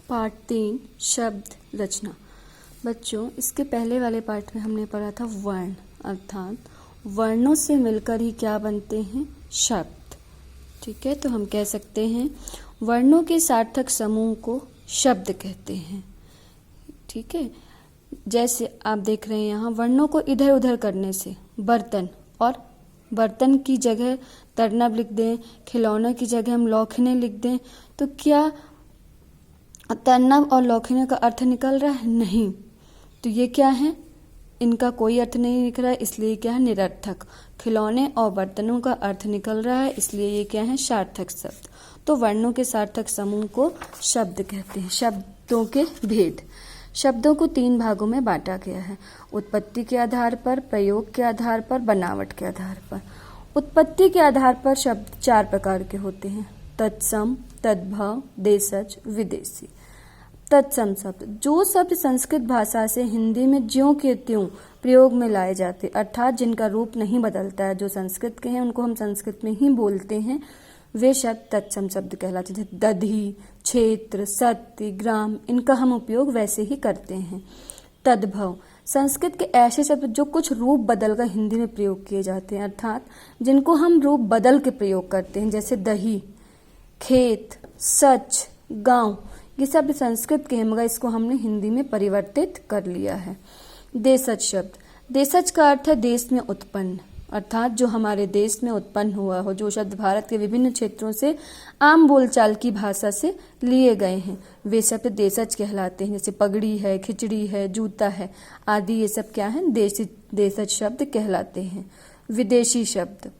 Part 3 शब्द रचना। बच्चों, इसके पहले वाले पार्ट में हमने पढ़ा था वर्ण, अर्थात वर्णों से मिलकर ही क्या बनते हैं, शब्द। ठीक है, तो हम कह सकते हैं वर्णों के सार्थक समूह को शब्द कहते हैं। ठीक है, जैसे आप देख रहे हैं यहाँ वर्णों को इधर उधर करने से बर्तन, और बर्तन की जगह तरनब लिख दें, खिलौने की जगह हम लौखने लिख दें, तो क्या तरनब और लौखने का अर्थ निकल रहा है? नहीं। तो ये क्या है, इनका कोई अर्थ नहीं निकल रहा है, इसलिए क्या है, निरर्थक। खिलौने और बर्तनों का अर्थ निकल रहा है, इसलिए ये क्या है, सार्थक शब्द। तो वर्णों के सार्थक समूह को शब्द कहते हैं। शब्दों के भेद। शब्दों को 3 भागों में बांटा गया है, उत्पत्ति के आधार पर, प्रयोग के आधार पर, बनावट के आधार पर। उत्पत्ति के आधार पर शब्द 4 प्रकार के होते हैं, तत्सम, तद्भव, देशज, विदेशी। तत्सम शब्द, जो शब्द संस्कृत भाषा से हिंदी में ज्यों के त्यों प्रयोग में लाए जाते, अर्थात जिनका रूप नहीं बदलता है, जो संस्कृत के हैं उनको हम संस्कृत में ही बोलते हैं, वे शब्द तत्सम शब्द कहलाते हैं। दधी, क्षेत्र, सत्य, ग्राम, इनका हम उपयोग वैसे ही करते हैं। तद्भव, संस्कृत के ऐसे शब्द जो कुछ रूप बदलकर हिंदी में प्रयोग किए जाते हैं, अर्थात जिनको हम रूप बदल के प्रयोग करते हैं, जैसे दही, खेत, सच, गांव, ये शब्द संस्कृत के हैं मगर इसको हमने हिंदी में परिवर्तित कर लिया है। देशज शब्द, देशज का अर्थ है देश में उत्पन्न, अर्थात जो हमारे देश में उत्पन्न हुआ हो, जो शब्द भारत के विभिन्न क्षेत्रों से आम बोलचाल की भाषा से लिए गए हैं, वे शब्द देशज कहलाते हैं। जैसे पगड़ी है, खिचड़ी है, जूता है आदि, ये सब क्या है, देशज शब्द कहलाते हैं। विदेशी शब्द,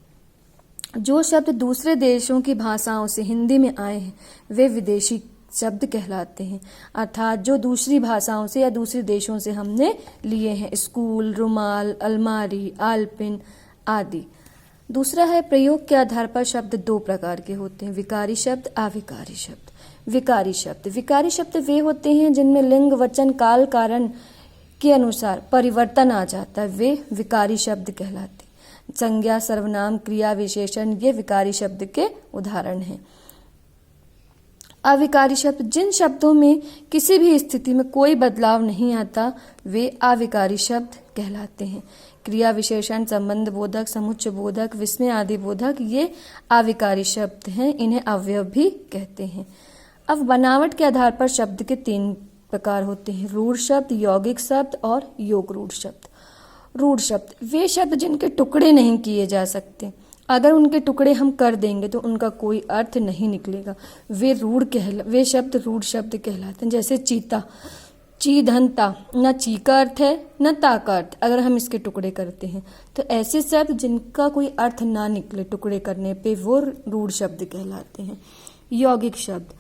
जो शब्द दूसरे देशों की भाषाओं से हिंदी में आए हैं, वे विदेशी शब्द कहलाते हैं, अर्थात जो दूसरी भाषाओं से या दूसरे देशों से हमने लिए हैं, स्कूल, रुमाल, अलमारी, आलपिन आदि। दूसरा है प्रयोग के आधार पर शब्द 2 प्रकार के होते हैं, विकारी शब्द, अविकारी शब्द। विकारी शब्द वे होते हैं जिनमें लिंग, वचन, काल, कारण के अनुसार परिवर्तन आ जाता है, वे विकारी शब्द कहलाते हैं। संज्ञा, सर्वनाम, क्रिया, विशेषण, ये विकारी शब्द के उदाहरण हैं। अविकारी शब्द, जिन शब्दों में किसी भी स्थिति में कोई बदलाव नहीं आता, वे अविकारी शब्द कहलाते हैं। क्रिया, विशेषण, संबंध बोधक, समुच्चय बोधक, विस्मय आदि बोधक, ये अविकारी शब्द हैं, इन्हें अवयव भी कहते हैं। अब बनावट के आधार पर शब्द के 3 प्रकार होते हैं, रूढ़ शब्द, यौगिक शब्द और योग रूढ़ शब्द। रूढ़ शब्द वे शब्द जिनके टुकड़े नहीं किए जा सकते, अगर उनके टुकड़े हम कर देंगे तो उनका कोई अर्थ नहीं निकलेगा, वे शब्द रूढ़ शब्द कहलाते हैं। जैसे चीता, ची धन ता, न ची का अर्थ है न ता का अर्थ, अगर हम इसके टुकड़े करते हैं तो ऐसे शब्द जिनका कोई अर्थ ना निकले टुकड़े करने पे, वो रूढ़ शब्द कहलाते हैं। यौगिक शब्द,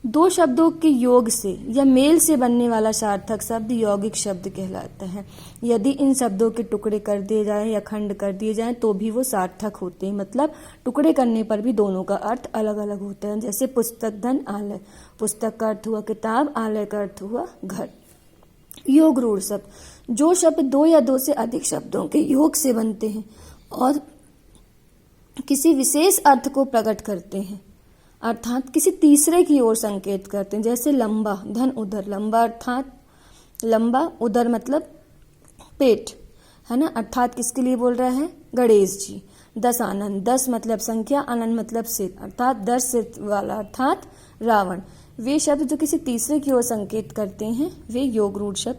2 शब्दों के योग से या मेल से बनने वाला सार्थक शब्द यौगिक शब्द कहलाता है। यदि इन शब्दों के टुकड़े कर दिए जाएं या खंड कर दिए जाएं तो भी वो सार्थक होते हैं, मतलब टुकड़े करने पर भी दोनों का अर्थ अलग अलग होता है। जैसे पुस्तक, धन, आलय, पुस्तक का अर्थ हुआ किताब, आलय का अर्थ हुआ घर। योग रूढ़ शब्द, जो शब्द 2 या 2 से अधिक शब्दों के योग से बनते हैं और किसी विशेष अर्थ को प्रकट करते हैं, अर्थात किसी तीसरे की ओर संकेत करते हैं। जैसे लंबा, धन, उदर, लंबा अर्थात लंबा, उदर मतलब पेट, है ना, अर्थात किसके लिए बोल रहा है, गणेश जी। 10 आनंद, 10 मतलब संख्या, आनंद मतलब सिर, अर्थात 10 सिर वाला, अर्थात रावण। वे शब्द जो किसी तीसरे की ओर संकेत करते हैं, वे योग रूढ़ शब्द